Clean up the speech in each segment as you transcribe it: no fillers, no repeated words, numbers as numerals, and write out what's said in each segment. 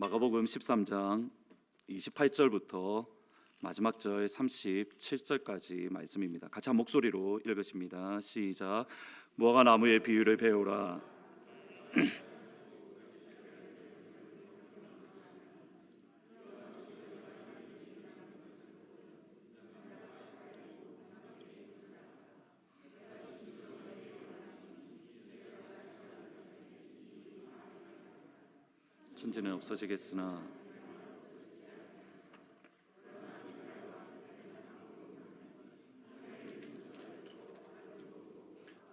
마가복음 13장 28절부터 마지막 절 37절까지 말씀입니다. 같이 한 목소리로 읽으십니다. 시작. 무화과 나무의 비유를 배우라. 천지는 없어지겠으나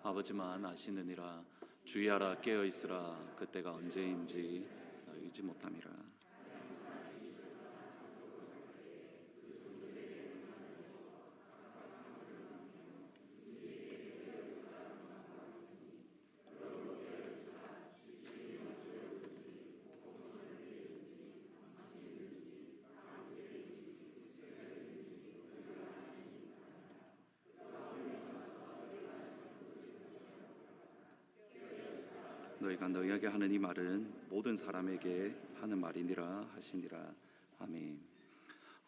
아버지만 아시느니라. 주의하라, 깨어있으라. 그때가 언제인지 알지 못함이라. 너희가 너희에게 하는 이 말은 모든 사람에게 하는 말이니라 하시니라. 아멘.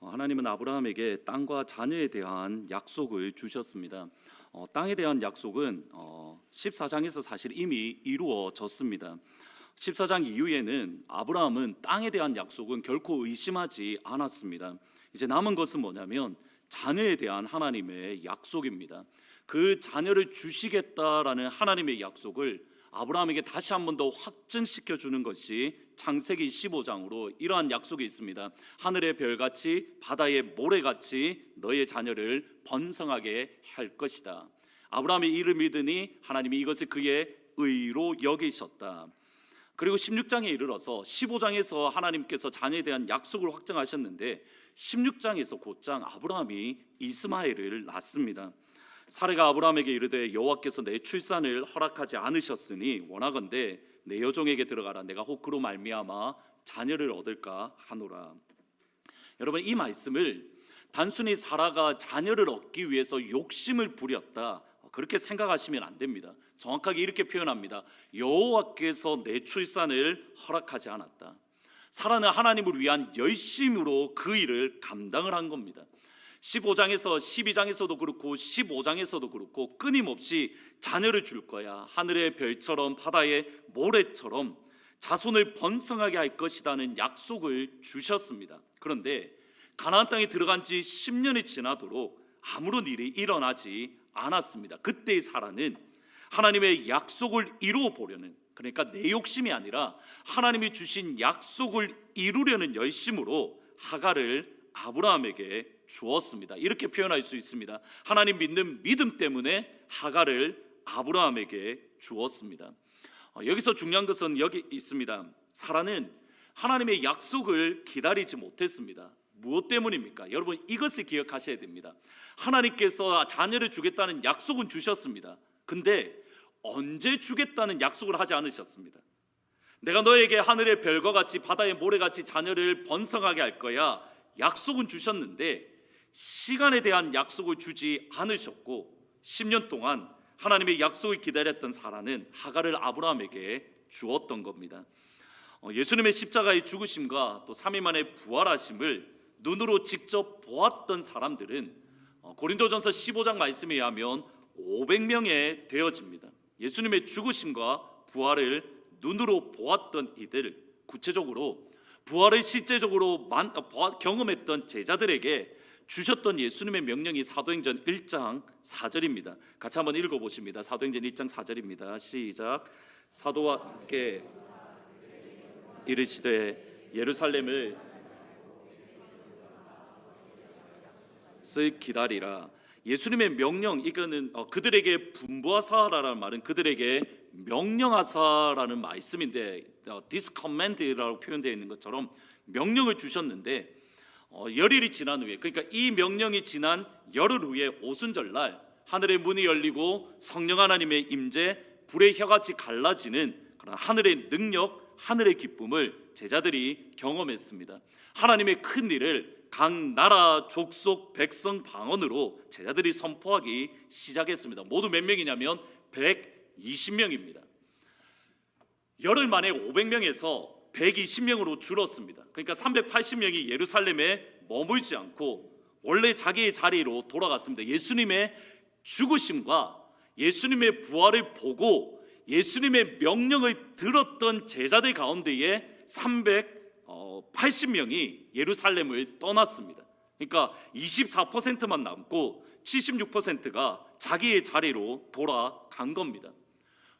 하나님은 아브라함에게 땅과 자녀에 대한 약속을 주셨습니다. 땅에 대한 약속은 14장에서 사실 이미 이루어졌습니다. 14장 이후에는 아브라함은 땅에 대한 약속은 결코 의심하지 않았습니다. 이제 남은 것은 뭐냐면 자녀에 대한 하나님의 약속입니다. 그 자녀를 주시겠다라는 하나님의 약속을 아브라함에게 다시 한 번 더 확증시켜 주는 것이 창세기 15장으로 이러한 약속이 있습니다. 하늘의 별같이 바다의 모래같이 너의 자녀를 번성하게 할 것이다. 아브라함이 이를 믿으니 하나님이 이것을 그의 의로 여기셨다. 그리고 16장에 이르러서 15장에서 하나님께서 자녀에 대한 약속을 확정하셨는데 16장에서 곧장 아브라함이 이스마엘을 낳습니다. 사례가 아브라함에게 이르되 여호와께서 내 출산을 허락하지 않으셨으니 원하건대 내 여종에게 들어가라. 내가 혹 그로 말미암아 자녀를 얻을까 하노라. 여러분, 이 말씀을 단순히 사라가 자녀를 얻기 위해서 욕심을 부렸다 그렇게 생각하시면 안 됩니다. 정확하게 이렇게 표현합니다. 여호와께서 내 출산을 허락하지 않았다. 사라는 하나님을 위한 열심으로 그 일을 감당을 한 겁니다. 15장에서 12장에서도 그렇고 15장에서도 그렇고 끊임없이 자녀를 줄 거야. 하늘의 별처럼 바다의 모래처럼 자손을 번성하게 할 것이라는 약속을 주셨습니다. 그런데 가나안 땅에 들어간 지 10년이 지나도록 아무런 일이 일어나지 않았습니다. 그때의 사라는 하나님의 약속을 이루어 보려는, 그러니까 내 욕심이 아니라 하나님이 주신 약속을 이루려는 열심으로 하갈을 아브라함에게 주었습니다. 이렇게 표현할 수 있습니다. 하나님 믿는 믿음 때문에 하갈을 아브라함에게 주었습니다. 여기서 중요한 것은 여기 있습니다. 사라는 하나님의 약속을 기다리지 못했습니다. 무엇 때문입니까? 여러분, 이것을 기억하셔야 됩니다. 하나님께서 자녀를 주겠다는 약속은 주셨습니다. 근데 언제 주겠다는 약속을 하지 않으셨습니다. 내가 너에게 하늘의 별과 같이 바다의 모래같이 자녀를 번성하게 할 거야, 약속은 주셨는데 시간에 대한 약속을 주지 않으셨고 10년 동안 하나님의 약속을 기다렸던 사라는 하갈을 아브라함에게 주었던 겁니다. 예수님의 십자가의 죽으심과 또 3일 만에 부활하심을 눈으로 직접 보았던 사람들은 고린도전서 15장 말씀에 의하면 500명에 되어집니다. 예수님의 죽으심과 부활을 눈으로 보았던 이들, 구체적으로 부활을 실제적으로 경험했던 제자들에게 주셨던 예수님의 명령이 사도행전 1장 4절입니다. 같이 한번 읽어보십니다. 사도행전 1장 4절입니다. 시작. 사도와 함께 이르시되 예루살렘을 기다리라. 예수님의 명령, 이거는 그들에게 분부하사라는 말은 그들에게 명령하사라는 말씀인데 this command라고 표현되어 있는 것처럼 명령을 주셨는데 열흘이 지난 후에, 그러니까 이 명령이 지난 열흘 후에 오순절날 하늘의 문이 열리고 성령 하나님의 임재, 불의 혀같이 갈라지는 그런 하늘의 능력, 하늘의 기쁨을 제자들이 경험했습니다. 하나님의 큰 일을 각 나라, 족속, 백성 방언으로 제자들이 선포하기 시작했습니다. 모두 몇 명이냐면 120명입니다. 열흘 만에 500명에서 120명으로 줄었습니다. 그러니까 380명이 예루살렘에 머물지 않고 원래 자기의 자리로 돌아갔습니다. 예수님의 죽으심과 예수님의 부활을 보고 예수님의 명령을 들었던 제자들 가운데에 380명이 예루살렘을 떠났습니다. 그러니까 24%만 남고 76%가 자기의 자리로 돌아간 겁니다.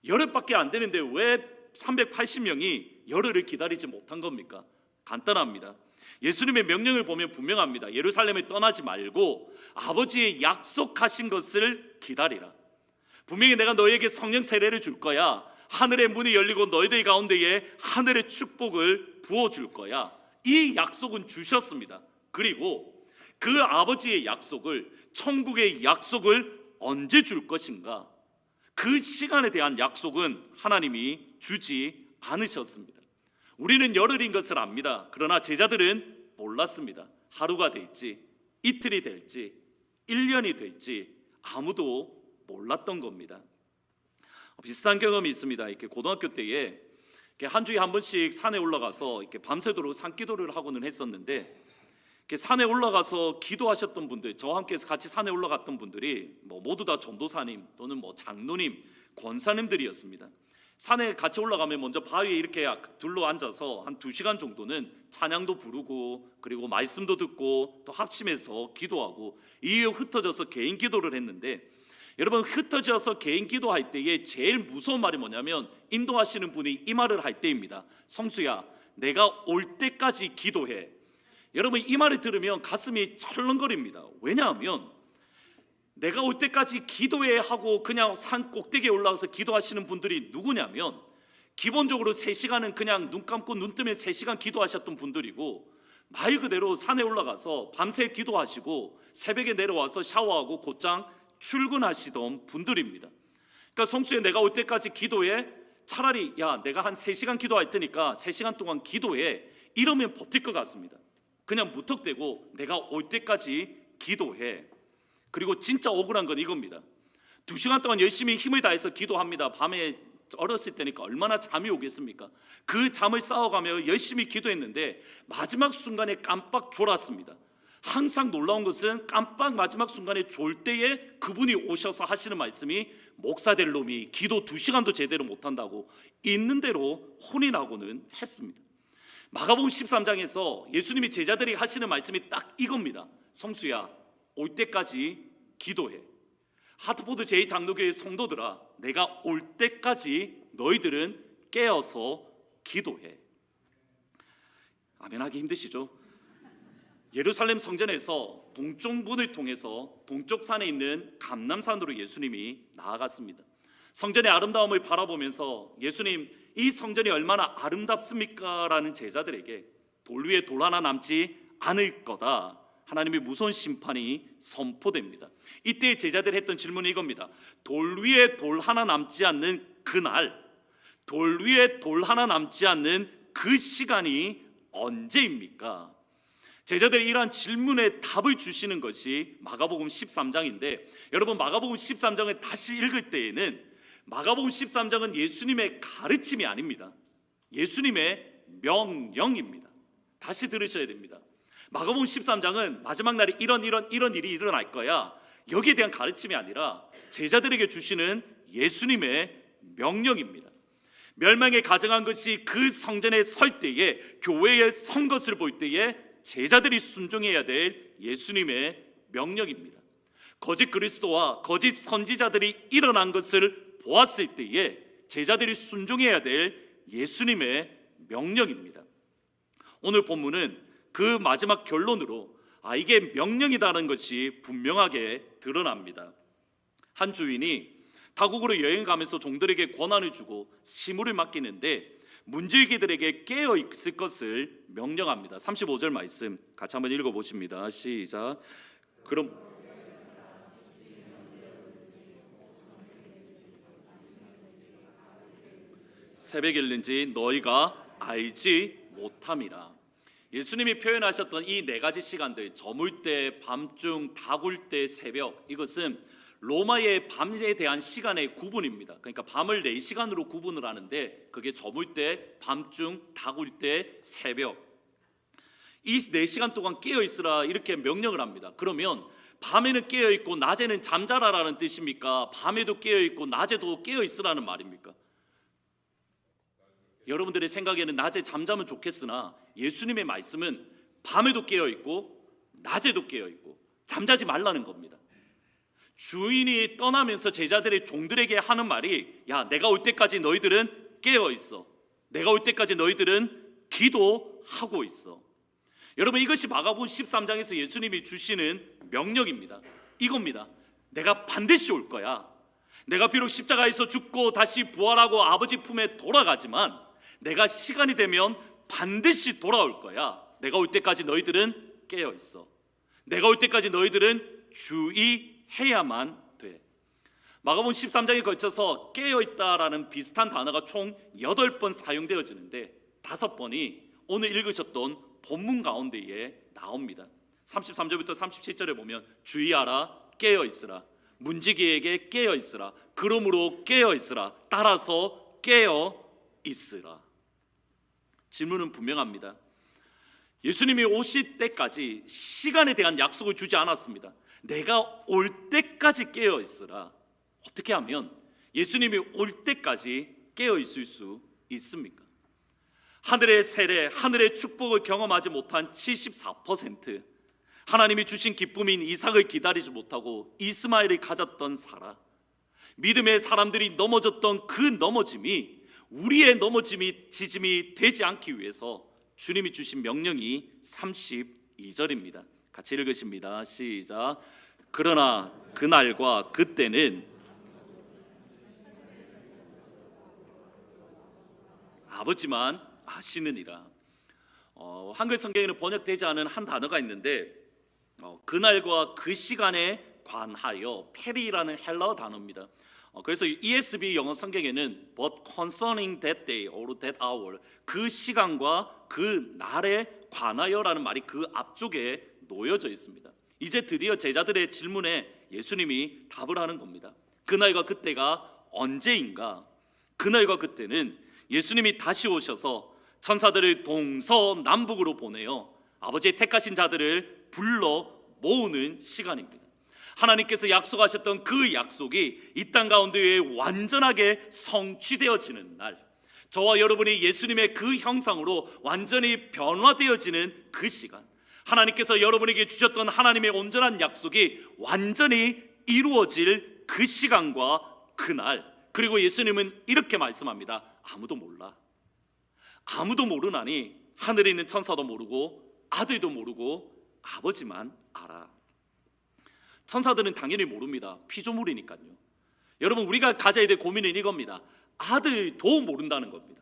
열흘밖에 안 되는데 왜 380명이 열흘을 기다리지 못한 겁니까? 간단합니다. 예수님의 명령을 보면 분명합니다. 예루살렘을 떠나지 말고 아버지의 약속하신 것을 기다리라. 분명히 내가 너희에게 성령 세례를 줄 거야. 하늘의 문이 열리고 너희들 가운데에 하늘의 축복을 부어줄 거야. 이 약속은 주셨습니다. 그리고 그 아버지의 약속을, 천국의 약속을 언제 줄 것인가? 그 시간에 대한 약속은 하나님이 주지 않으셨습니다. 우리는 열흘인 것을 압니다. 그러나 제자들은 몰랐습니다. 하루가 될지, 이틀이 될지, 1년이 될지 아무도 몰랐던 겁니다. 비슷한 경험이 있습니다. 이렇게 고등학교 때에 한 주에 한 번씩 산에 올라가서 이렇게 밤새도록 산기도를 하고는 했었는데, 이렇게 산에 올라가서 기도하셨던 분들, 저와 함께 같이 산에 올라갔던 분들이 모두 다 전도사님 또는 장로님, 권사님들이었습니다. 산에 같이 올라가면 먼저 바위에 이렇게 둘러 앉아서 한 2시간 정도는 찬양도 부르고 그리고 말씀도 듣고 또 합심해서 기도하고 이후에 흩어져서 개인 기도를 했는데, 여러분, 흩어져서 개인 기도할 때에 제일 무서운 말이 뭐냐면 인도하시는 분이 이 말을 할 때입니다. 성수야, 내가 올 때까지 기도해. 여러분, 이 말을 들으면 가슴이 철렁거립니다. 왜냐하면 내가 올 때까지 기도해 하고 그냥 산 꼭대기에 올라가서 기도하시는 분들이 누구냐면, 기본적으로 3시간은 그냥 눈 감고 눈 뜨면 3시간 기도하셨던 분들이고, 말 그대로 산에 올라가서 밤새 기도하시고 새벽에 내려와서 샤워하고 곧장 출근하시던 분들입니다. 그러니까 성수에 내가 올 때까지 기도해. 차라리 야, 내가 한 3시간 기도할 테니까 3시간 동안 기도해. 이러면 버틸 것 같습니다. 그냥 무턱대고 내가 올 때까지 기도해. 그리고 진짜 억울한 건 이겁니다. 2시간 동안 열심히 힘을 다해서 기도합니다. 밤에 어렸을 때니까 얼마나 잠이 오겠습니까? 그 잠을 쌓아가며 열심히 기도했는데 마지막 순간에 깜빡 졸았습니다. 항상 놀라운 것은 깜빡 마지막 순간에 졸 때에 그분이 오셔서 하시는 말씀이, 목사 될 놈이 기도 2시간도 제대로 못한다고 있는 대로 혼이 나고는 했습니다. 마가복음 13장에서 예수님이 제자들이 하시는 말씀이 딱 이겁니다. 성수야, 올 때까지 기도해. 하트포드 제2장로교회 성도들아, 내가 올 때까지 너희들은 깨어서 기도해. 아멘하기 힘드시죠? 예루살렘 성전에서 동쪽 문을 통해서 동쪽 산에 있는 감람산으로 예수님이 나아갔습니다. 성전의 아름다움을 바라보면서 예수님, 이 성전이 얼마나 아름답습니까? 라는 제자들에게 돌 위에 돌 하나 남지 않을 거다, 하나님의 무서운 심판이 선포됩니다. 이때 제자들이 했던 질문이 이겁니다. 돌 위에 돌 하나 남지 않는 그날, 돌 위에 돌 하나 남지 않는 그 시간이 언제입니까? 제자들이 이러한 질문에 답을 주시는 것이 마가복음 13장인데, 여러분, 마가복음 13장을 다시 읽을 때에는 마가복음 13장은 예수님의 가르침이 아닙니다. 예수님의 명령입니다. 다시 들으셔야 됩니다. 마가복음 13장은 마지막 날에 이런 일이 일어날 거야, 여기에 대한 가르침이 아니라 제자들에게 주시는 예수님의 명령입니다. 멸망에 가증한 것이 그 성전에 설 때에, 교회에 선 것을 볼 때에 제자들이 순종해야 될 예수님의 명령입니다. 거짓 그리스도와 거짓 선지자들이 일어난 것을 보았을 때에 제자들이 순종해야 될 예수님의 명령입니다. 오늘 본문은 그 마지막 결론으로 이게 명령이라는 것이 분명하게 드러납니다. 한 주인이 타국으로 여행 가면서 종들에게 권한을 주고 시무를 맡기는데 문지기들에게 깨어 있을 것을 명령합니다. 35절 말씀 같이 한번 읽어보십니다. 시작. 그럼 새벽일는지 너희가 알지 못함이라. 예수님이 표현하셨던 이 4가지 시간들, 저물 때, 밤중, 다굴 때, 새벽, 이것은 로마의 밤에 대한 시간의 구분입니다. 그러니까 밤을 4시간으로 구분을 하는데 그게 저물 때, 밤중, 다구리 때, 새벽. 이 4시간 동안 깨어 있으라 이렇게 명령을 합니다. 그러면 밤에는 깨어 있고 낮에는 잠자라라는 뜻입니까? 밤에도 깨어 있고 낮에도 깨어 있으라는 말입니까? 여러분들의 생각에는 낮에 잠자면 좋겠으나 예수님의 말씀은 밤에도 깨어 있고 낮에도 깨어 있고 잠자지 말라는 겁니다. 주인이 떠나면서 제자들의 종들에게 하는 말이, 야, 내가 올 때까지 너희들은 깨어 있어. 내가 올 때까지 너희들은 기도하고 있어. 여러분, 이것이 마가복음 13장에서 예수님이 주시는 명령입니다. 이겁니다. 내가 반드시 올 거야. 내가 비록 십자가에서 죽고 다시 부활하고 아버지 품에 돌아가지만 내가 시간이 되면 반드시 돌아올 거야. 내가 올 때까지 너희들은 깨어 있어. 내가 올 때까지 너희들은 주의해야만 돼. 마가복음 13장에 걸쳐서 깨어 있다라는 비슷한 단어가 총 8번 사용되어지는데 5번이 오늘 읽으셨던 본문 가운데에 나옵니다. 33절부터 37절에 보면 주의하라, 깨어 있으라, 문지기에게 깨어 있으라, 그러므로 깨어 있으라, 따라서 깨어 있으라. 질문은 분명합니다. 예수님이 오실 때까지 시간에 대한 약속을 주지 않았습니다. 내가 올 때까지 깨어 있으라. 어떻게 하면 예수님이 올 때까지 깨어 있을 수 있습니까? 하늘의 세례, 하늘의 축복을 경험하지 못한 74%, 하나님이 주신 기쁨인 이삭을 기다리지 못하고 이스마엘을 가졌던 사라, 믿음의 사람들이 넘어졌던 그 넘어짐이 우리의 지짐이 되지 않기 위해서 주님이 주신 명령이 32절입니다. 같이 읽으십니다. 시작. 그러나 그날과 그때는 아버지만 아시느니라. 한글 성경에는 번역되지 않은 한 단어가 있는데 그날과 그 시간에 관하여 페리라는 헬라어 단어입니다. 그래서 ESV 영어 성경에는 but concerning that day or that hour, 그 시간과 그 날에 관하여라는 말이 그 앞쪽에 놓여져 있습니다. 이제 드디어 제자들의 질문에 예수님이 답을 하는 겁니다. 그날과 그때가 언제인가? 그날과 그때는 예수님이 다시 오셔서 천사들을 동서남북으로 보내어 아버지의 택하신 자들을 불러 모으는 시간입니다. 하나님께서 약속하셨던 그 약속이 이 땅 가운데에 완전하게 성취되어지는 날, 저와 여러분이 예수님의 그 형상으로 완전히 변화되어지는 그 시간, 하나님께서 여러분에게 주셨던 하나님의 온전한 약속이 완전히 이루어질 그 시간과 그날, 그리고 예수님은 이렇게 말씀합니다. 아무도 몰라. 아무도 모르나니 하늘에 있는 천사도 모르고 아들도 모르고 아버지만 알아. 천사들은 당연히 모릅니다. 피조물이니까요. 여러분, 우리가 가져야 될 고민은 이겁니다. 아들도 모른다는 겁니다.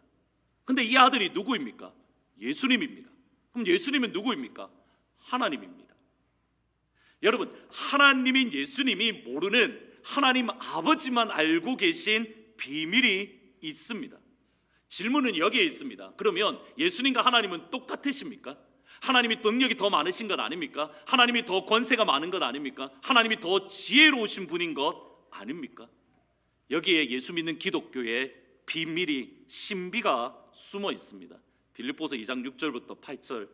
근데 이 아들이 누구입니까? 예수님입니다. 그럼 예수님은 누구입니까? 하나님입니다. 여러분, 하나님인 예수님이 모르는 하나님 아버지만 알고 계신 비밀이 있습니다. 질문은 여기에 있습니다. 그러면 예수님과 하나님은 똑같으십니까? 하나님이 능력이 더 많으신 것 아닙니까? 하나님이 더 권세가 많은 것 아닙니까? 하나님이 더 지혜로우신 분인 것 아닙니까? 여기에 예수 믿는 기독교의 비밀이, 신비가 숨어 있습니다. 빌립보서 2장 6절부터 8절.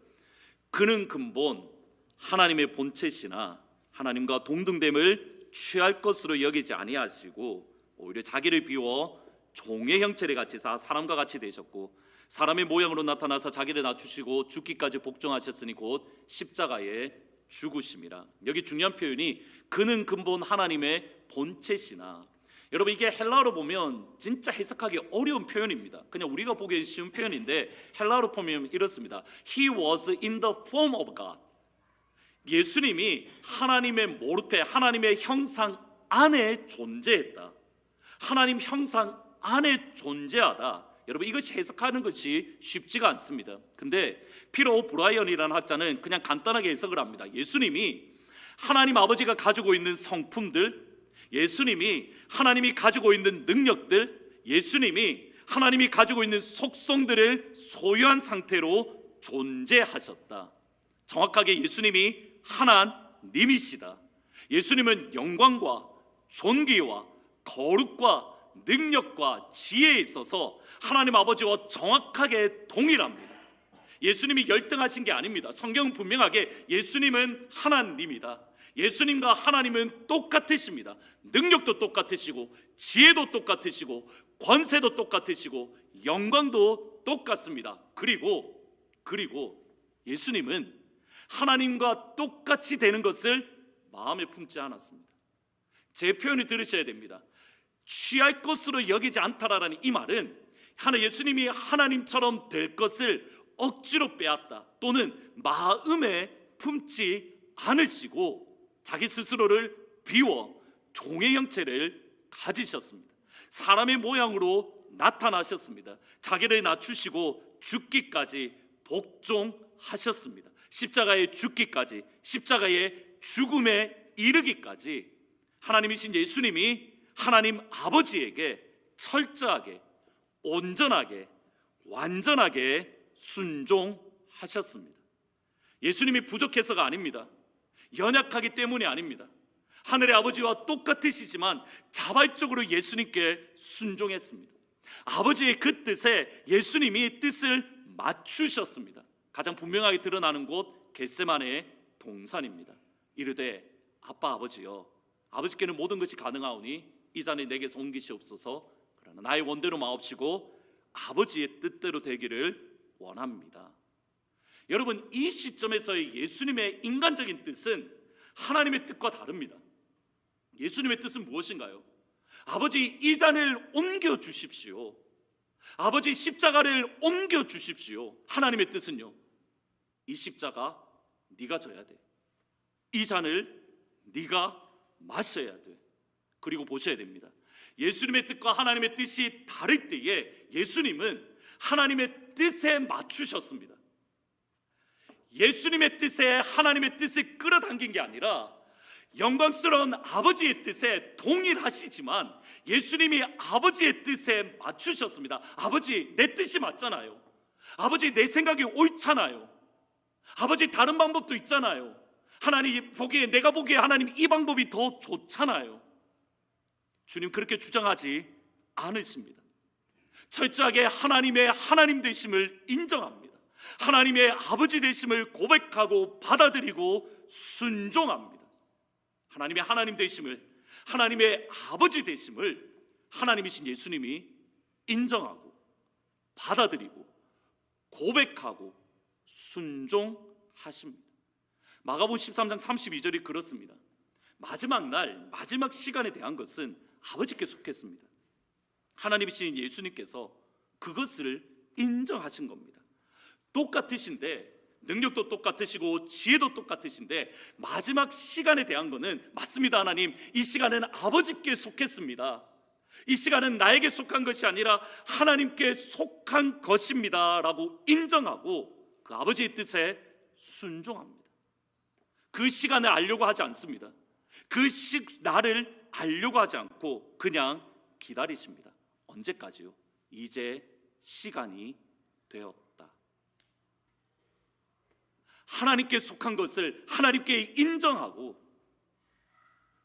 그는 근본 하나님의 본체시나 하나님과 동등됨을 취할 것으로 여기지 아니하시고 오히려 자기를 비워 종의 형체를 갖추사 사람과 같이 되셨고 사람의 모양으로 나타나서 자기를 낮추시고 죽기까지 복종하셨으니 곧 십자가에 죽으심이라. 여기 중요한 표현이 그는 근본 하나님의 본체시나. 여러분, 이게 헬라어로 보면 진짜 해석하기 어려운 표현입니다. 그냥 우리가 보기에 쉬운 표현인데 헬라어로 보면 이렇습니다. He was in the form of God. 예수님이 하나님의 모르페, 하나님의 형상 안에 존재했다. 하나님 형상 안에 존재하다. 여러분, 이것이 해석하는 것이 쉽지가 않습니다. 근데 피로 브라이언이라는 학자는 그냥 간단하게 해석을 합니다. 예수님이 하나님 아버지가 가지고 있는 성품들, 예수님이 하나님이 가지고 있는 능력들, 예수님이 하나님이 가지고 있는 속성들을 소유한 상태로 존재하셨다. 정확하게 예수님이 하나님이시다. 예수님은 영광과 존귀와 거룩과 능력과 지혜에 있어서 하나님 아버지와 정확하게 동일합니다. 예수님이 열등하신 게 아닙니다. 성경은 분명하게 예수님은 하나님이다. 예수님과 하나님은 똑같으십니다. 능력도 똑같으시고 지혜도 똑같으시고 권세도 똑같으시고 영광도 똑같습니다. 그리고 예수님은 하나님과 똑같이 되는 것을 마음에 품지 않았습니다. 제 표현을 들으셔야 됩니다. 취할 것으로 여기지 않다라는 이 말은 예수님이 하나님처럼 될 것을 억지로 빼앗다 또는 마음에 품지 않으시고 자기 스스로를 비워 종의 형체를 가지셨습니다. 사람의 모양으로 나타나셨습니다. 자기를 낮추시고 죽기까지 복종하셨습니다. 십자가의 죽기까지, 십자가의 죽음에 이르기까지 하나님이신 예수님이 하나님 아버지에게 철저하게, 온전하게, 완전하게 순종하셨습니다. 예수님이 부족해서가 아닙니다. 연약하기 때문이 아닙니다. 하늘의 아버지와 똑같으시지만 자발적으로 예수님께 순종했습니다. 아버지의 그 뜻에 예수님이 뜻을 맞추셨습니다. 가장 분명하게 드러나는 곳 겟세마네 동산입니다. 이르되 아빠 아버지여, 아버지께는 모든 것이 가능하오니 이 잔을 내게서 옮기시옵소서. 그러나 나의 원대로 마옵시고 아버지의 뜻대로 되기를 원합니다. 여러분, 이 시점에서의 예수님의 인간적인 뜻은 하나님의 뜻과 다릅니다. 예수님의 뜻은 무엇인가요? 아버지, 이 잔을 옮겨 주십시오. 아버지, 십자가를 옮겨 주십시오. 하나님의 뜻은요, 이 십자가 네가 져야 돼. 이 잔을 네가 마셔야 돼. 그리고 보셔야 됩니다. 예수님의 뜻과 하나님의 뜻이 다를 때에 예수님은 하나님의 뜻에 맞추셨습니다. 예수님의 뜻에 하나님의 뜻을 끌어당긴 게 아니라 영광스러운 아버지의 뜻에 동일하시지만 예수님이 아버지의 뜻에 맞추셨습니다. 아버지, 내 뜻이 맞잖아요. 아버지, 내 생각이 옳잖아요. 아버지, 다른 방법도 있잖아요. 하나님 보기에, 내가 보기에 하나님 이 방법이 더 좋잖아요. 주님 그렇게 주장하지 않으십니다. 철저하게 하나님의 하나님 되심을 인정합니다. 하나님의 아버지 되심을 고백하고 받아들이고 순종합니다. 하나님의 하나님 되심을, 하나님의 아버지 되심을 하나님이신 예수님이 인정하고 받아들이고 고백하고 순종하십니다. 마가복음 13장 32절이 그렇습니다. 마지막 날, 마지막 시간에 대한 것은 아버지께 속했습니다. 하나님이신 예수님께서 그것을 인정하신 겁니다. 똑같으신데, 능력도 똑같으시고 지혜도 똑같으신데 마지막 시간에 대한 거는 맞습니다. 하나님, 이 시간은 아버지께 속했습니다. 이 시간은 나에게 속한 것이 아니라 하나님께 속한 것입니다 라고 인정하고 그 아버지의 뜻에 순종합니다. 그 시간을 알려고 하지 않습니다. 그 날을 알려고 하지 않고 그냥 기다리십니다. 언제까지요? 이제 시간이 되었다. 하나님께 속한 것을 하나님께 인정하고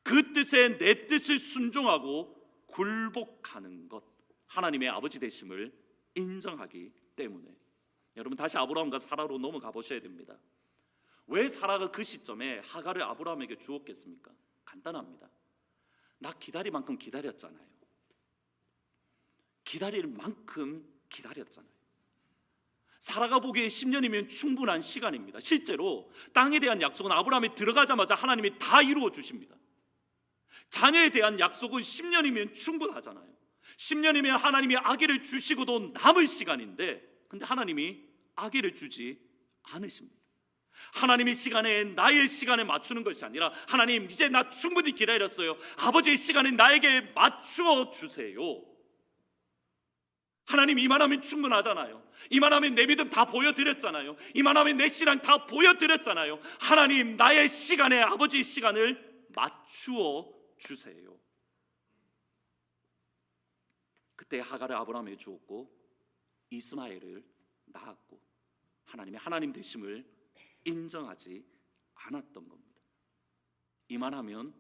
그 뜻에 내 뜻을 순종하고 굴복하는 것, 하나님의 아버지 되심을 인정하기 때문에. 여러분, 다시 아브라함과 사라로 넘어가 보셔야 됩니다. 왜 사라가 그 시점에 하갈을 아브라함에게 주었겠습니까? 간단합니다. 나 기다릴 만큼 기다렸잖아요. 기다릴 만큼 기다렸잖아요. 사라가 보기에 10년이면 충분한 시간입니다. 실제로 땅에 대한 약속은 아브라함이 들어가자마자 하나님이 다 이루어 주십니다. 자녀에 대한 약속은 10년이면 충분하잖아요. 10년이면 하나님이 아기를 주시고도 남을 시간인데, 근데 하나님이 아기를 주지 않으십니다. 하나님의 시간에 나의 시간에 맞추는 것이 아니라, 하나님 이제 나 충분히 기다렸어요. 아버지의 시간에 나에게 맞추어 주세요. 하나님, 이만하면 충분하잖아요. 이만하면 내 믿음 다 보여드렸잖아요. 이만하면 내 신앙 다 보여드렸잖아요. 하나님, 나의 시간에 아버지의 시간을 맞추어 주세요. 그때 하갈을 아브라함에게 주었고 이스마엘을 낳았고 하나님의 하나님 되심을 인정하지 않았던 겁니다. 이만하면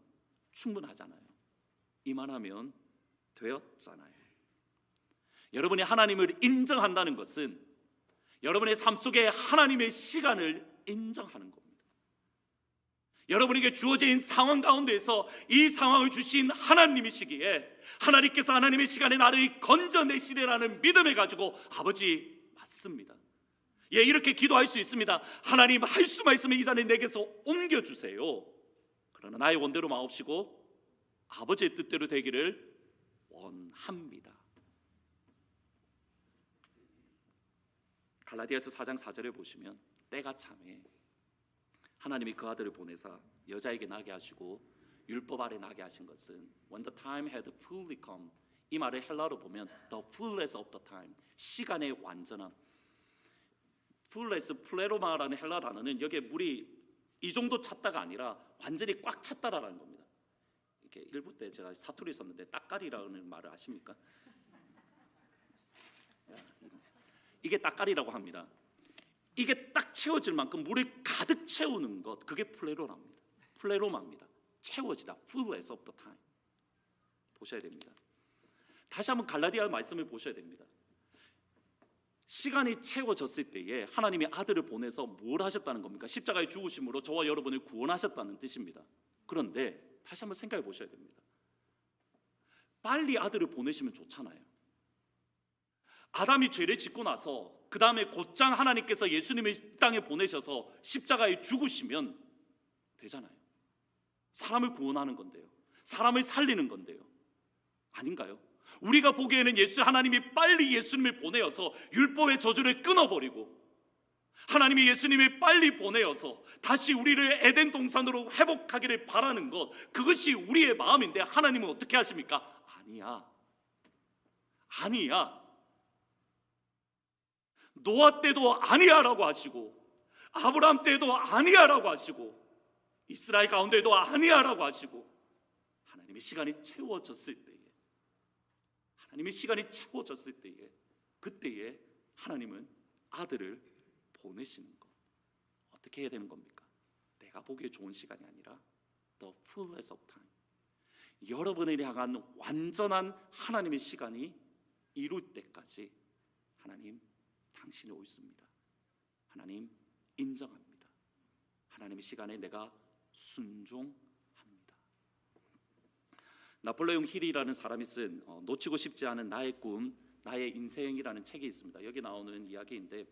충분하잖아요. 이만하면 되었잖아요. 여러분이 하나님을 인정한다는 것은 여러분의 삶 속에 하나님의 시간을 인정하는 겁니다. 여러분에게 주어진 상황 가운데에서 이 상황을 주신 하나님이시기에 하나님께서 하나님의 시간에 나를 건져내시리라는 믿음을 가지고 아버지 맞습니다. 예, 이렇게 기도할 수 있습니다. 하나님, 할 수만 있으면 이 잔을 내게서 옮겨주세요. 그러나 나의 원대로 마옵시고 아버지의 뜻대로 되기를 원합니다. 갈라디아서 4장 4절에 보시면 때가 참에 하나님이 그 아들을 보내사 여자에게 나게 하시고 율법 아래 나게 하신 것은 when the time had fully come, 이 말을 헬라어로 보면 the fullness of the time, 시간의 완전함. fullness, 플레로마라는 헬라 단어는 여기에 물이 이 정도 찼다가 아니라 완전히 꽉 찼다라는 겁니다. 이렇게 일부 때 제가 사투리 썼는데 따까리라는 말을 아십니까? 이게 따까리라고 합니다. 이게 딱 채워질 만큼 물을 가득 채우는 것, 그게 플레로마입니다. 플레로마입니다. 채워지다. fullness of the time. 보셔야 됩니다. 다시 한번 갈라디아 말씀을 보셔야 됩니다. 시간이 채워졌을 때에 하나님이 아들을 보내서 뭘 하셨다는 겁니까? 십자가의 죽으심으로 저와 여러분을 구원하셨다는 뜻입니다. 그런데 다시 한번 생각해 보셔야 됩니다. 빨리 아들을 보내시면 좋잖아요. 아담이 죄를 짓고 나서 그 다음에 곧장 하나님께서 예수님을 이 땅에 보내셔서 십자가에 죽으시면 되잖아요. 사람을 구원하는 건데요, 사람을 살리는 건데요, 아닌가요? 우리가 보기에는 하나님이 빨리 예수님을 보내어서 율법의 저주를 끊어버리고 하나님이 예수님을 빨리 보내어서 다시 우리를 에덴 동산으로 회복하기를 바라는 것, 그것이 우리의 마음인데 하나님은 어떻게 하십니까? 아니야. 노아 때도 아니야라고 하시고 아브라함 때도 아니야라고 하시고 이스라엘 가운데도 아니야라고 하시고 하나님의 시간이 채워졌을 때에 그때에 하나님은 아들을 보내시는 것. 어떻게 해야 되는 겁니까? 내가 보기에 좋은 시간이 아니라 the fullness of time, 여러분을 향한 완전한 하나님의 시간이 이룰 때까지 하나님, 당신이 옳습니다. 하나님, 인정합니다. 하나님의 시간에 내가 순종합니다. 나폴레옹 힐이라는 사람이 쓴 놓치고 싶지 않은 나의 꿈, 나의 인생이라는 책이 있습니다. 여기 나오는 이야기인데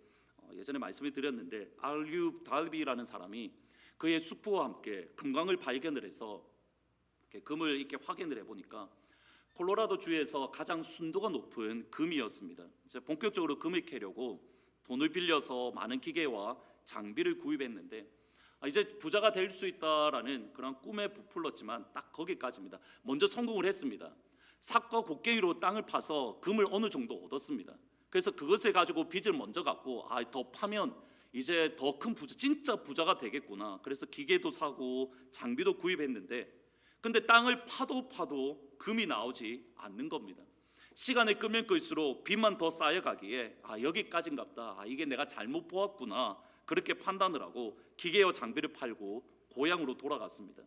예전에 말씀을 드렸는데 알류 달비라는 사람이 그의 숙부와 함께 금광을 발견을 해서 금을 이렇게 확인을 해보니까 콜로라도 주에서 가장 순도가 높은 금이었습니다. 이제 본격적으로 금을 캐려고 돈을 빌려서 많은 기계와 장비를 구입했는데 이제 부자가 될 수 있다라는 그런 꿈에 부풀렀지만 딱 거기까지입니다. 먼저 성공을 했습니다. 삭과 곡괭이로 땅을 파서 금을 어느 정도 얻었습니다. 그래서 그것을 가지고 빚을 먼저 갚고 더 파면 이제 더 큰 부자, 진짜 부자가 되겠구나. 그래서 기계도 사고 장비도 구입했는데 근데 땅을 파도 금이 나오지 않는 겁니다. 시간을 끌면 끌수록 빚만 더 쌓여가기에 여기까지인갑다, 이게 내가 잘못 보았구나, 그렇게 판단을 하고 기계와 장비를 팔고 고향으로 돌아갔습니다.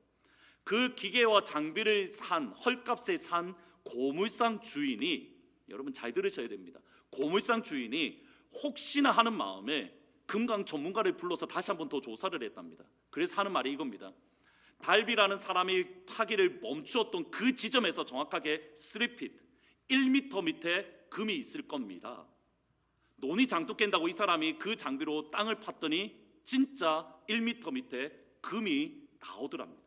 그 기계와 장비를 산, 헐값에 산 고물상 주인이, 여러분 잘 들으셔야 됩니다, 고물상 주인이 혹시나 하는 마음에 금강 전문가를 불러서 다시 한번 더 조사를 했답니다. 그래서 하는 말이 이겁니다. 달비라는 사람이 파기를 멈추었던 그 지점에서 정확하게 3핏 1m 밑에 금이 있을 겁니다. 논이 장독 깬다고 이 사람이 그 장비로 땅을 팠더니 진짜 1m 밑에 금이 나오더랍니다.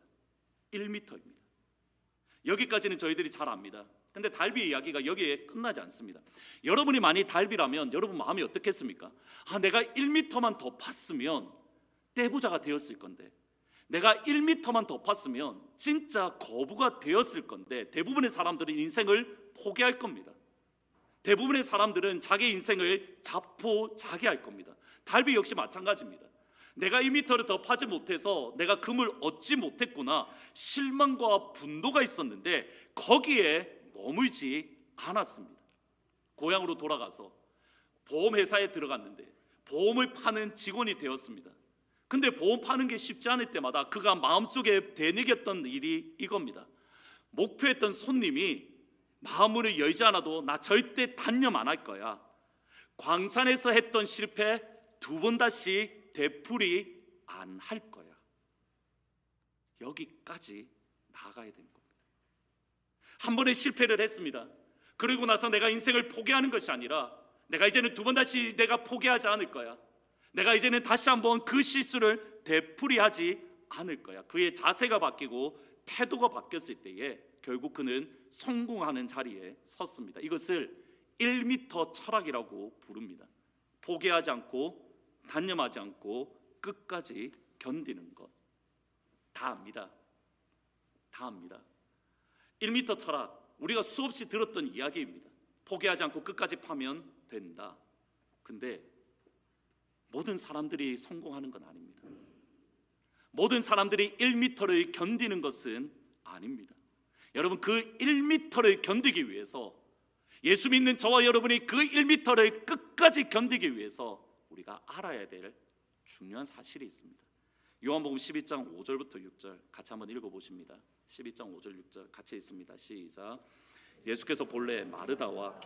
1m입니다. 여기까지는 저희들이 잘 압니다. 근데 달비의 이야기가 여기에 끝나지 않습니다. 여러분이 만약 달비라면 여러분 마음이 어떻겠습니까? 내가 1m만 더 팠으면 떼부자가 되었을 건데, 내가 1m만 더 팠으면 진짜 거부가 되었을 건데, 대부분의 사람들은 인생을 포기할 겁니다. 대부분의 사람들은 자기 인생을 자포자기할 겁니다. 달비 역시 마찬가지입니다. 내가 1m를 더 파지 못해서 내가 금을 얻지 못했구나, 실망과 분노가 있었는데 거기에 머물지 않았습니다. 고향으로 돌아가서 보험회사에 들어갔는데 보험을 파는 직원이 되었습니다. 근데 보험 파는 게 쉽지 않을 때마다 그가 마음속에 되뇌겼던 일이 이겁니다. 목표했던 손님이 마음문을 열지 않아도 나 절대 단념 안 할 거야. 광산에서 했던 실패 2번 다시 되풀이 안 할 거야. 여기까지 나가야 되는 겁니다. 한 번의 실패를 했습니다. 그리고 나서 내가 인생을 포기하는 것이 아니라 내가 이제는 2번 다시 내가 포기하지 않을 거야. 내가 이제는 다시 한번 그 실수를 되풀이하지 않을 거야. 그의 자세가 바뀌고 태도가 바뀌었을 때에 결국 그는 성공하는 자리에 섰습니다. 이것을 1m 철학이라고 부릅니다. 포기하지 않고 단념하지 않고 끝까지 견디는 것. 다 압니다. 다 압니다. 1m 철학, 우리가 수없이 들었던 이야기입니다. 포기하지 않고 끝까지 파면 된다. 근데 모든 사람들이 성공하는 건 아닙니다. 모든 사람들이 1m를 견디는 것은 아닙니다. 여러분, 그 1m를 견디기 위해서, 예수 믿는 저와 여러분이 그 1m를 끝까지 견디기 위해서 우리가 알아야 될 중요한 사실이 있습니다. 요한복음 12장 5절부터 6절 같이 한번 읽어보십니다. 12장 5절 6절 같이 있습니다. 시작. 예수께서 본래 마르다와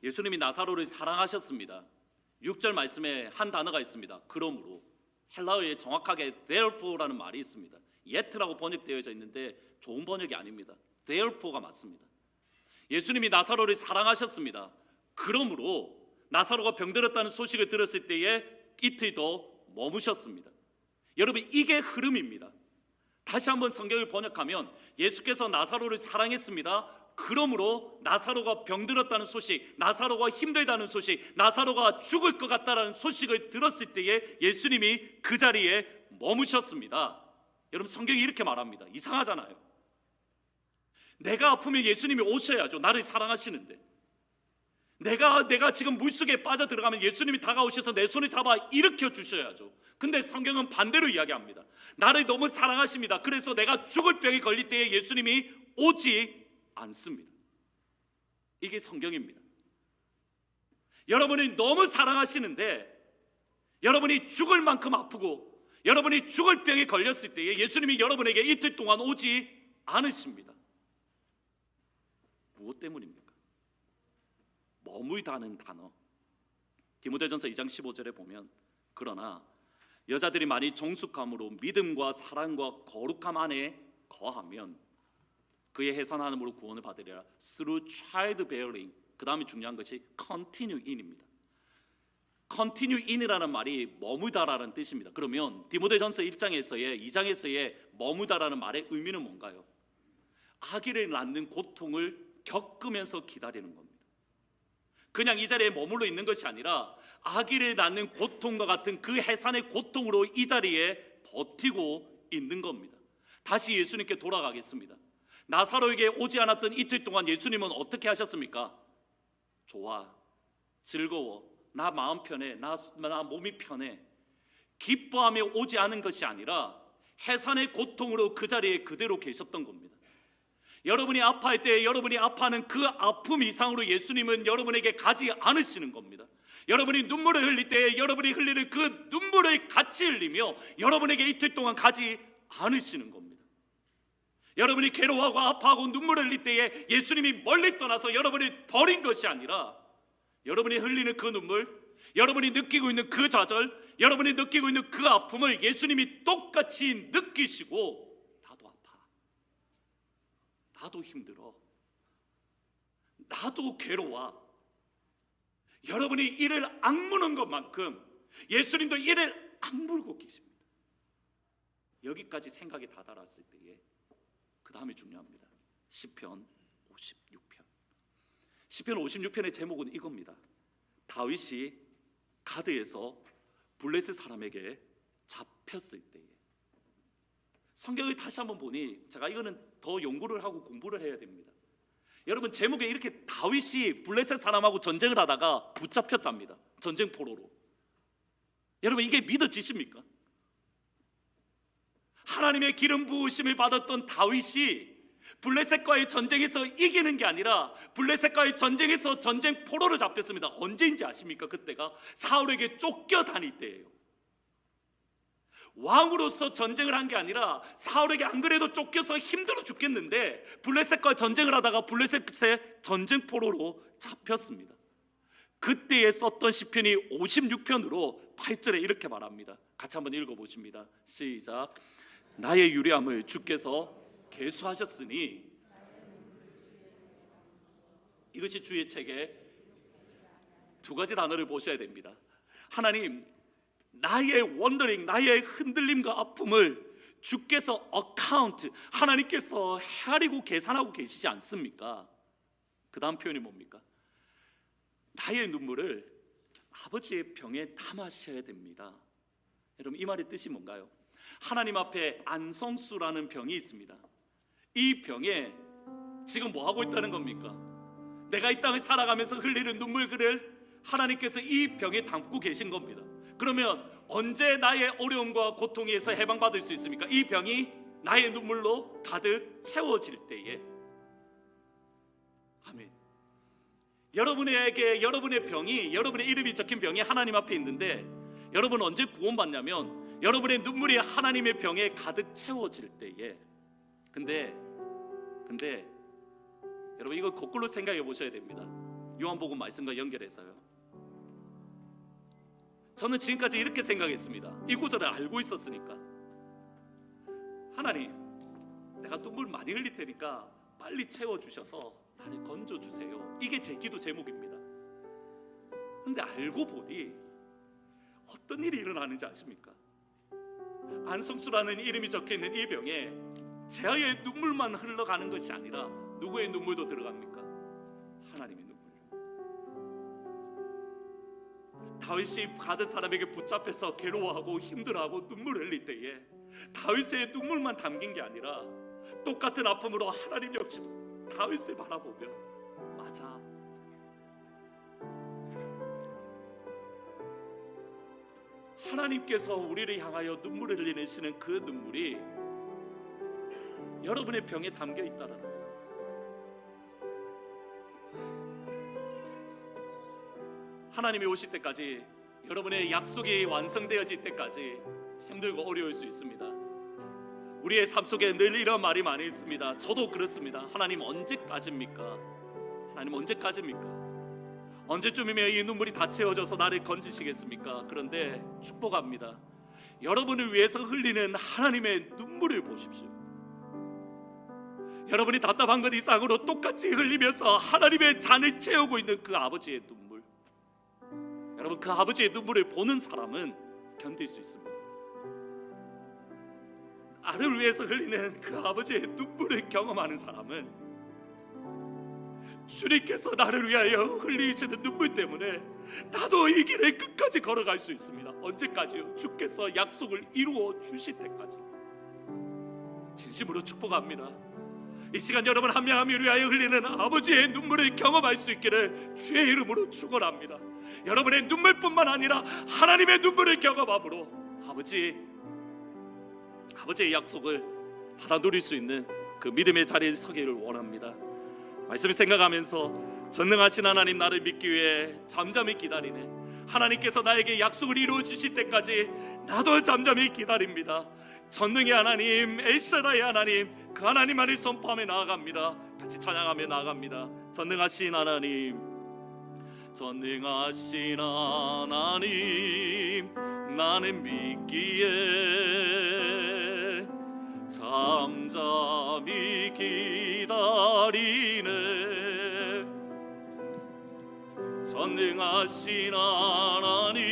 예수님이 나사로를 사랑하셨습니다. 6절 말씀에 한 단어가 있습니다. 그러므로. 헬라어에 정확하게 therefore라는 말이 있습니다. yet라고 번역되어져 있는데 좋은 번역이 아닙니다. therefore가 맞습니다. 예수님이 나사로를 사랑하셨습니다. 그러므로 나사로가 병들었다는 소식을 들었을 때에 이틀 더 머무셨습니다. 여러분, 이게 흐름입니다. 다시 한번 성경을 번역하면 예수께서 나사로를 사랑했습니다. 그러므로 나사로가 병들었다는 소식, 나사로가 힘들다는 소식, 나사로가 죽을 것 같다는 소식을 들었을 때에 예수님이 그 자리에 머무셨습니다. 여러분, 성경이 이렇게 말합니다. 이상하잖아요. 내가 아프면 예수님이 오셔야죠. 나를 사랑하시는데. 내가 지금 물속에 빠져들어가면 예수님이 다가오셔서 내 손을 잡아 일으켜 주셔야죠. 근데 성경은 반대로 이야기합니다. 나를 너무 사랑하십니다. 그래서 내가 죽을 병이 걸릴 때에 예수님이 오지 않습니다. 이게 성경입니다. 여러분이 너무 사랑하시는데 여러분이 죽을 만큼 아프고 여러분이 죽을 병에 걸렸을 때에 예수님이 여러분에게 이틀 동안 오지 않으십니다. 무엇 때문입니까? 머물다는 단어. 디모데전서 2장 15절에 보면 그러나 여자들이 많이 정숙함으로 믿음과 사랑과 거룩함 안에 거하면 그의 해산함으로 구원을 받으리라. Through childbearing. 그 다음에 중요한 것이 continue in입니다. continue in이라는 말이 머무다라는 뜻입니다. 그러면 디모데전서 2장에서의 머무다라는 말의 의미는 뭔가요? 아기를 낳는 고통을 겪으면서 기다리는 겁니다. 그냥 이 자리에 머물러 있는 것이 아니라 아기를 낳는 고통과 같은 그 해산의 고통으로 이 자리에 버티고 있는 겁니다. 다시 예수님께 돌아가겠습니다. 나사로에게 오지 않았던 이틀 동안 예수님은 어떻게 하셨습니까? 좋아, 즐거워, 나 마음 편해, 나 몸이 편해. 기뻐하며 오지 않은 것이 아니라 해산의 고통으로 그 자리에 그대로 계셨던 겁니다. 여러분이 아파할 때 여러분이 아파하는 그 아픔 이상으로 예수님은 여러분에게 가지 않으시는 겁니다. 여러분이 눈물을 흘릴 때 여러분이 흘리는 그 눈물을 같이 흘리며 여러분에게 이틀 동안 가지 않으시는 겁니다. 여러분이 괴로워하고 아파하고 눈물을 흘릴 때에 예수님이 멀리 떠나서 여러분을 버린 것이 아니라 여러분이 흘리는 그 눈물, 여러분이 느끼고 있는 그 좌절, 여러분이 느끼고 있는 그 아픔을 예수님이 똑같이 느끼시고 나도 아파, 나도 힘들어, 나도 괴로워. 여러분이 이를 악무는 것만큼 예수님도 이를 악물고 계십니다. 여기까지 생각이 다 달았을 때에 그 다음이 중요합니다. 시편 56편. 시편 56편의 제목은 이겁니다. 다윗이 가드에서 블레셋 사람에게 잡혔을 때에. 성경을 다시 한번 보니 제가 이거는 더 연구를 하고 공부를 해야 됩니다. 여러분, 제목에 이렇게 다윗이 블레셋 사람하고 전쟁을 하다가 붙잡혔답니다. 전쟁 포로로. 여러분, 이게 믿어지십니까? 하나님의 기름 부으심을 받았던 다윗이 블레셋과의 전쟁에서 이기는 게 아니라 블레셋과의 전쟁에서 전쟁 포로로 잡혔습니다. 언제인지 아십니까? 그때가 사울에게 쫓겨다닐 때예요. 왕으로서 전쟁을 한 게 아니라 사울에게 안 그래도 쫓겨서 힘들어 죽겠는데 블레셋과 전쟁을 하다가 블레셋의 전쟁 포로로 잡혔습니다. 그때에 썼던 시편이 56편으로 8절에 이렇게 말합니다. 같이 한번 읽어보십니다. 시작. 나의 유리함을 주께서 계수하셨으니. 이것이 주의 책의 두 가지 단어를 보셔야 됩니다. 하나님, 나의 원더링, 나의 흔들림과 아픔을 주께서 어카운트, 하나님께서 헤아리고 계산하고 계시지 않습니까? 그 다음 표현이 뭡니까? 나의 눈물을 아버지의 병에 담으셔야 됩니다. 여러분, 이 말의 뜻이 뭔가요? 하나님 앞에 안성수라는 병이 있습니다. 이 병에 지금 뭐 하고 있다는 겁니까? 내가 이 땅을 살아가면서 흘리는 눈물들을 하나님께서 이 병에 담고 계신 겁니다. 그러면 언제 나의 어려움과 고통에서 해방받을 수 있습니까? 이 병이 나의 눈물로 가득 채워질 때에. 아멘. 여러분에게 여러분의 병이, 여러분의 이름이 적힌 병이 하나님 앞에 있는데 여러분 언제 구원받냐면 여러분의 눈물이 하나님의 병에 가득 채워질 때에. 근데 여러분, 이거 거꾸로 생각해 보셔야 됩니다. 요한복음 말씀과 연결해서요. 저는 지금까지 이렇게 생각했습니다. 이 구절을 알고 있었으니까. 하나님, 내가 눈물 많이 흘릴 테니까 빨리 채워주셔서 나를 건져주세요. 이게 제 기도 제목입니다. 근데 알고 보니 어떤 일이 일어나는지 아십니까? 안성수라는 이름이 적혀있는 이 병에 제 아이의 눈물만 흘러가는 것이 아니라 누구의 눈물도 들어갑니까? 하나님의 눈물. 다윗이 가드 사람에게 붙잡혀서 괴로워하고 힘들어하고 눈물을 흘릴 때에 다윗의 눈물만 담긴 게 아니라 똑같은 아픔으로 하나님 역시도 다윗을 바라보며, 맞아, 하나님께서 우리를 향하여 눈물을 흘리시는 그 눈물이 여러분의 병에 담겨 있다는 거예요. 하나님이 오실 때까지, 여러분의 약속이 완성되어질 때까지 힘들고 어려울 수 있습니다. 우리의 삶 속에 늘 이런 말이 많이 있습니다. 저도 그렇습니다. 하나님 언제까지입니까? 하나님 언제까지입니까? 언제쯤이면 이 눈물이 다 채워져서 나를 건지시겠습니까? 그런데 축복합니다. 여러분을 위해서 흘리는 하나님의 눈물을 보십시오. 여러분이 답답한 것 이상으로 똑같이 흘리면서 하나님의 잔을 채우고 있는 그 아버지의 눈물, 여러분, 그 아버지의 눈물을 보는 사람은 견딜 수 있습니다. 나를 위해서 흘리는 그 아버지의 눈물을 경험하는 사람은 주님께서 나를 위하여 흘리시는 눈물 때문에 나도 이 길을 끝까지 걸어갈 수 있습니다. 언제까지요? 주께서 약속을 이루어 주실 때까지. 진심으로 축복합니다. 이 시간 여러분 한 명 한 명을 위하여 흘리는 아버지의 눈물을 경험할 수 있기를 주의 이름으로 축원합니다. 여러분의 눈물뿐만 아니라 하나님의 눈물을 경험함으로 아버지의 약속을 받아 누릴 수 있는 그 믿음의 자리에 서기를 원합니다. 말씀을 생각하면서 전능하신 하나님, 나를 믿기 위해 잠잠히 기다리네. 하나님께서 나에게 약속을 이루어 주실 때까지 나도 잠잠히 기다립니다. 전능의 하나님, 엘샤다의 하나님, 그 하나님만을 선포하며 나아갑니다. 같이 찬양하며 나아갑니다. 전능하신 하나님, 전능하신 하나님, 나는 믿기에 잠잠히 기다리네. 전능하신 하나님,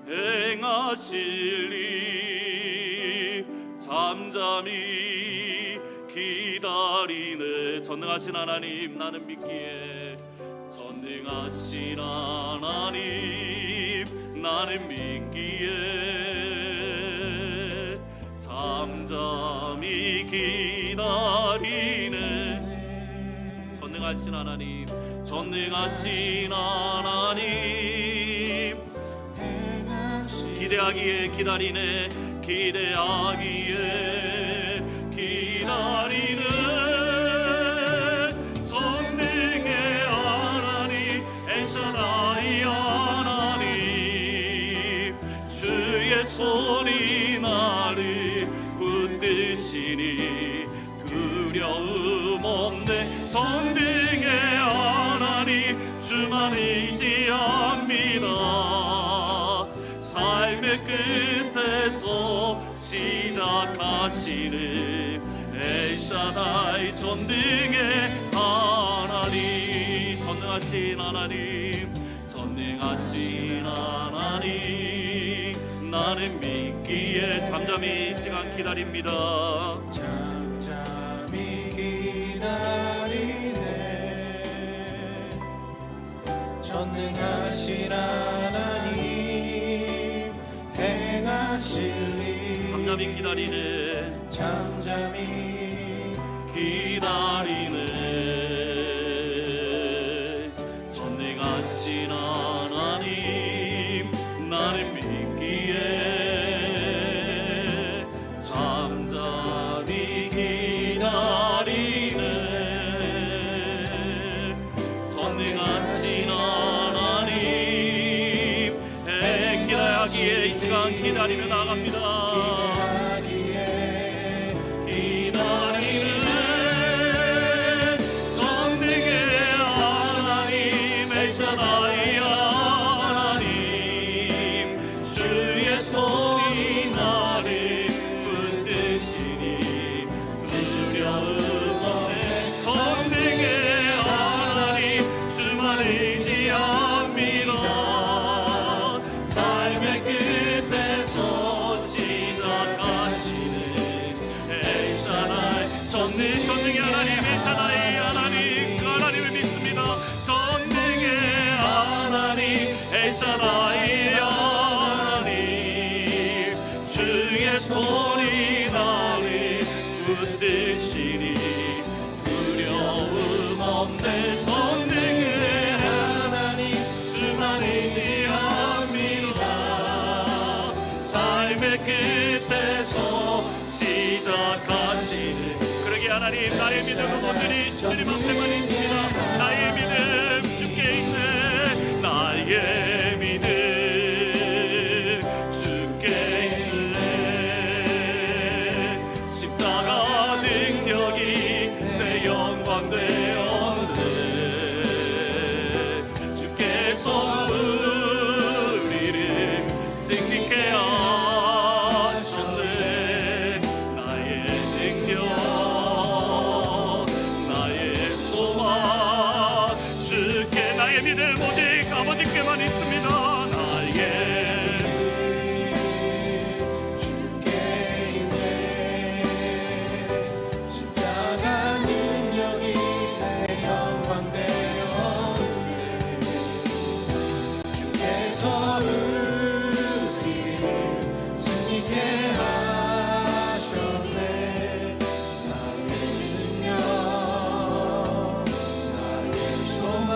행하실 일 잠잠히 기다리네. 전능하신 하나님, 나는 믿기에 전능하신 하나님, 나는 믿기에 잠잠히 기다리네. 전능하신 하나님, 전능하신 하나님, 기대하기에 기다리네. 기대하기에 기다리네. 주만 의지합니다. 삶의 끝에서 시작하시는 엘샤다이 전능의 하나님, 전능하신 하나님, 전능하신 하나님, 나는 믿기에 잠잠히 이 시간 기다립니다. 잠잠히 기다리네. 전능하신 하나님 행하실 일. 잠잠히 기다리네. 잠잠히 기다리네. 전능하신 하나님, 나는 믿기에 잠잠히 기다리네. 전능하신 하나님, 기다리기에 이 시간 기다리며 나갑니다. 전능의 하나님, 엘샤다이 하나님, 그 하나님을 믿습니다. 전능의 하나님, 엘샤다이 하나님, 주의 손이 나를 붙드시니 두려움 없네. 전능의 하나님, 주만 의지합니다. 삶의 끝에서 시작하시는 하나님, 나의 믿음은 온전히 주님 앞에만 있습니다. 나의 믿음 주께 있네. 나의 믿음 주께 있네. 십자가 능력이 내 영광 되었네. 주께서 우리를 승리케 하셨네. 나의 능력, 나의 믿음 오직 아버지께만 있습니다. 나의 주께 있네. 십자가 능력이 내 영광 되었네. 주께서 우리를 승리케 하셨네. 나의 능력, 나의 소망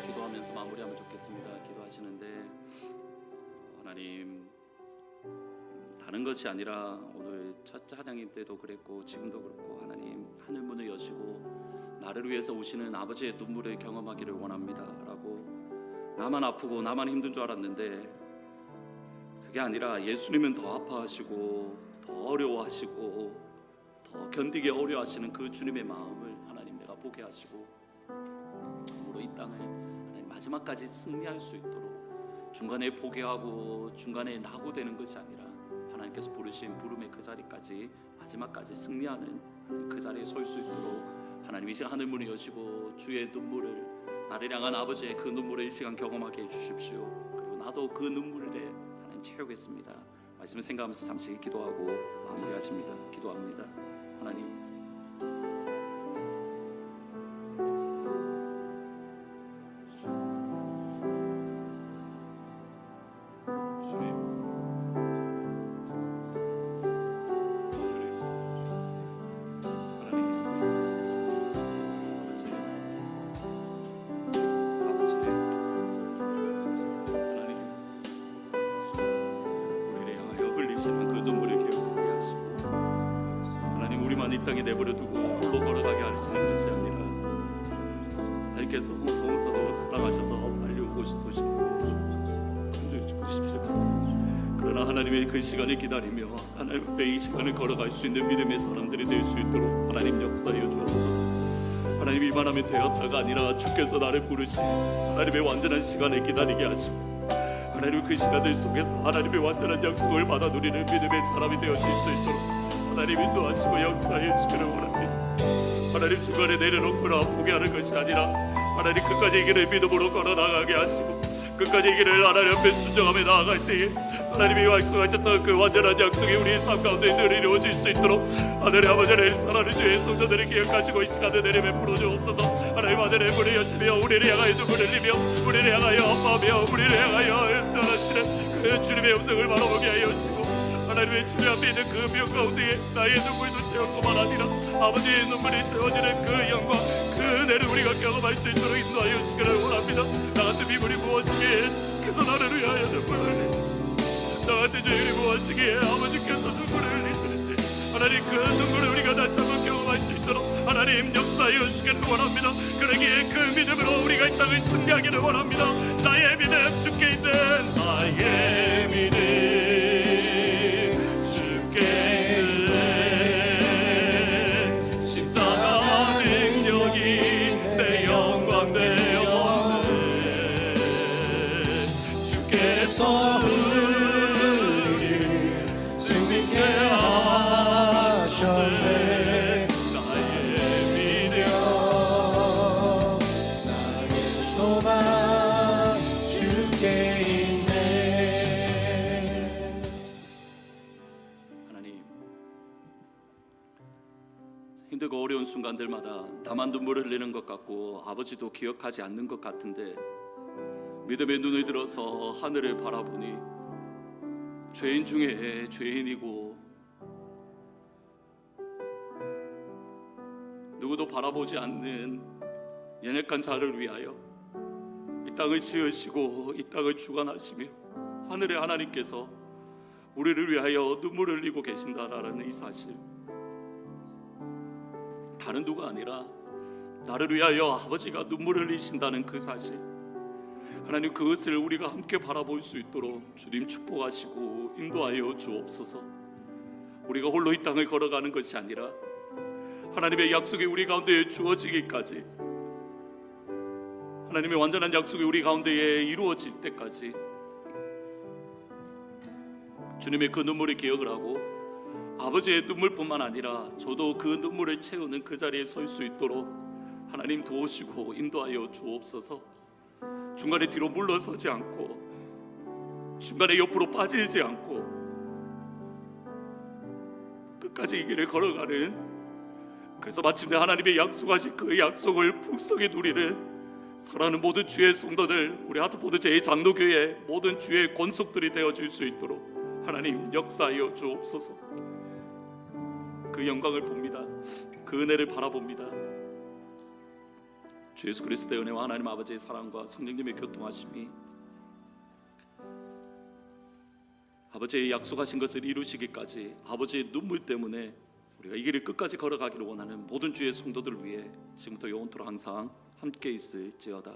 기도하면서 마무리하면 좋겠습니다. 기도하시는데 하나님, 다른 것이 아니라 오늘 첫 찬양임 때도 그랬고 지금도 그렇고 하나님, 하늘 문을 여시고 나를 위해서 오시는 아버지의 눈물을 경험하기를 원합니다 라고, 나만 아프고 나만 힘든 줄 알았는데 그게 아니라 예수님은 더 아파하시고 더 어려워하시고 더 견디기 어려워하시는 그 주님의 마음을 하나님 내가 보게 하시고, 참으로 이 땅을 하나님 마지막까지 승리할 수 있도록 중간에 포기하고 중간에 낙오되는 것이 아니라 하나님께서 부르신 부름의 그 자리까지 마지막까지 승리하는 그 자리에 설 수 있도록 하나님 이 시간 하늘 문을 여시고 주의 눈물을, 나를 향한 아버지의 그 눈물을 이 시간 경험하게 해주십시오. 그리고 나도 그 눈물에 하나님 채우겠습니다. 말씀을 생각하면서 잠시 기도하고 마무리하십니다. 기도합니다. 하나님, 이 땅에 내버려두고 홀로 걸어가게 하시는 것이 아니라 하나님께서 더욱더 사랑하셔서 빨리 오고 싶으시고 그러나 하나님의 그 시간을 기다리며 하나님 앞에 이 시간을 걸어갈 수 있는 믿음의 사람들이 될 수 있도록 하나님 역사하여 주옵소서. 하나님 이만하면 되었다가 아니라 주께서 나를 부르시고 하나님의 완전한 시간을 기다리게 하시고 하나님 그 시간들 속에서 하나님의 완전한 약속을 받아 누리는 믿음의 사람이 되어질 수 있도록 하나님 인도하시고 역사해 주시기를 원합니다. 하나님 중간에 내려놓거나 포기하는 것이 아니라 하나님 끝까지 이 길을 믿음으로 걸어나가게 하시고 끝까지 이 길을 하나님 앞에 순종하며 나아갈 때에 하나님이 약속하셨던 그 완전한 약속이 우리의 삶 가운데 늘 이루어질 수 있도록 하늘의 아버지를 사랑하는 주의 성도들을 기억하시고 이 시간에 내려 베풀어 주옵소서. 하나님 아들의 문을 여시며 우리를 향하여 눈물을 흘리며 우리를 향하여 아파하며 우리를 향하여 떠나시는 그 주님의 음성을 바라보게 하여 주시고 하나님의 주님 앞에 있는 그 명 가운데에 나의 눈물도 채웠고만 아니라 아버지의 눈물이 채워지는 그 영광 그 은혜를 우리가 경험할 수 있도록 인도하여 주시기를 원합니다. 나 같은 미물이 무엇이기에 주께서 나를 위하여 눈물을 흘리시고 나 같은 죄인이 무엇이기에 아버지께서 눈물을 흘리시는지 하나님 그 눈물을 우리가 다시 한번 경험할 수 있도록 하나님 역사하여 주시기를 원합니다. 그러기에 그 믿음으로 우리가 이 땅을 승리하기를 원합니다. 나의 믿음 주께 있는 나의 믿음 주께 있는 십자가 능력이 내 영광 되었네. 주께서 힘들고 어려운 순간들마다 나만 눈물을 흘리는 것 같고 아버지도 기억하지 않는 것 같은데 믿음의 눈을 들어서 하늘을 바라보니 죄인 중에 죄인이고 누구도 바라보지 않는 연약한 자를 위하여 이 땅을 지으시고 이 땅을 주관하시며 하늘의 하나님께서 우리를 위하여 눈물을 흘리고 계신다라는 이 사실, 다른 누가 아니라 나를 위하여 아버지가 눈물을 흘리신다는 그 사실, 하나님 그것을 우리가 함께 바라볼 수 있도록 주님 축복하시고 인도하여 주옵소서. 우리가 홀로 이 땅을 걸어가는 것이 아니라 하나님의 약속이 우리 가운데에 주어지기까지, 하나님의 완전한 약속이 우리 가운데에 이루어질 때까지 주님의 그 눈물을 기억을 하고 아버지의 눈물뿐만 아니라 저도 그 눈물을 채우는 그 자리에 설 수 있도록 하나님 도우시고 인도하여 주옵소서. 중간에 뒤로 물러서지 않고 중간에 옆으로 빠지지 않고 끝까지 이 길을 걸어가는, 그래서 마침내 하나님의 약속하신 그 약속을 풍성히 누리는 사랑하는 모든 주의 성도들, 우리 하트포드 제2장로교회 모든 주의 권속들이 되어줄 수 있도록 하나님 역사하여 주옵소서. 그 영광을 봅니다. 그 은혜를 바라봅니다. 주 예수 그리스도의 은혜와 하나님 아버지의 사랑과 성령님의 교통하심이 아버지의 약속하신 것을 이루시기까지 아버지의 눈물 때문에 우리가 이 길을 끝까지 걸어가기를 원하는 모든 주의 성도들을 위해 지금부터 영원토록 항상 함께 있을지어다.